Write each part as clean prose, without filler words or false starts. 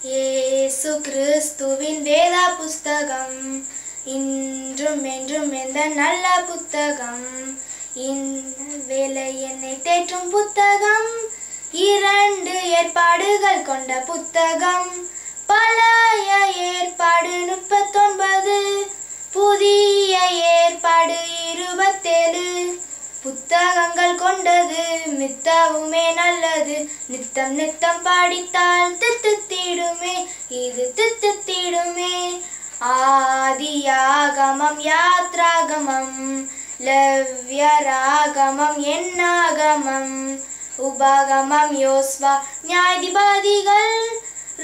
இயேசு கிறிஸ்துவின் வேத புஸ்தகம் இன்றும் என்றும் எந்த நல்ல புத்தகம். வேலை என்னை தேற்றும் புத்தகம், 2 ஏற்பாடுகள் கொண்ட புத்தகம். பழைய ஏற்பாடு 39, புதிய ஏற்பாடு 27 புத்தகங்கள் கொண்டது. மித்தவுமே நல்லது, நித்தம் நித்தம் படித்தால் தித்தித்திடுமே, இது தித்தித்திடுமே. ஆதியாகமம், யாத்ராகமம், லவ்யராகமம், என்னாகமம், உபாகமம், யோசுவா, நியாயாதிபதிகள்,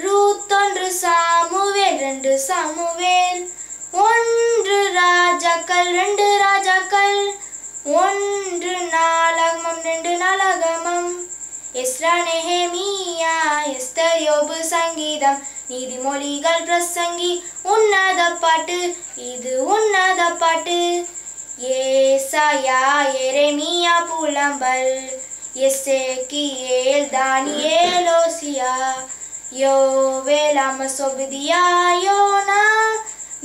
ரூத், 1 சாமுவேல், 2 சாமுவேல், 1 ராஜாக்கள், 2 ராஜாக்கள், 1 நாளாகமம், 2 நாளாகமம். எஸ்ரா, நெஹெமியா, எஸ்தர், யோபு, சங்கீதம், நீதிமொழிகள், பிரசங்கி, உன்னத பாட்டு, இது உன்னத பாட்டு. ஏசாயா, எரேமியா, புலம்பல், எசேக்கியேல், தானியேல், ஓசியா, யோவேல், ஆமோஸ், ஒபதியா, யோனா,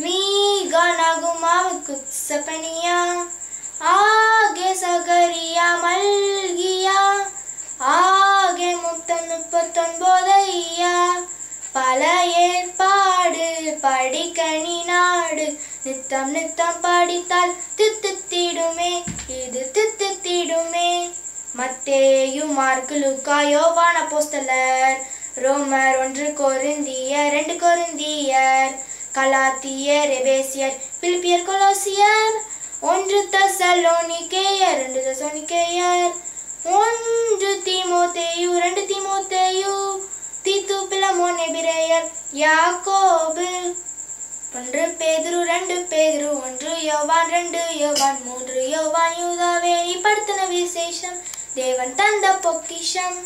மீகா, நகுமா, செப்பனியா, ஆகே, சகரியா, மல்கியா, ஆகே, 39 பல ஏற்பாடு படிக்கணி நாடு. நித்தம் நித்தம் படித்தால் தித்தித்திடுமே, இது தித்தித்திடுமே. மத்தேயு, மார்க்கு, லூக்கா, யோவான், அப்போஸ்தலர், ரோமர், 1 கொரிந்தியர், 2 கொரிந்தியர், கலாத்தியர், எபேசியர், பிலிப்பியர், கொலோசியர், 1 தெசலோனிக்கேயர், 2 தெசலோனிக்கேயர், 1 தீமோத்தேயு, 2 தீமோத்தேயு, தீத்து, பிலமோன், எபிரேயர், யாக்கோபு, 1 பேதுரு, 2 பேதுரு, 1 யோவான், 2 யோவான், 3 யோவான், யூதாவே நீ படுத்தின விசேஷம், தேவன் தந்த பொக்கிஷம்.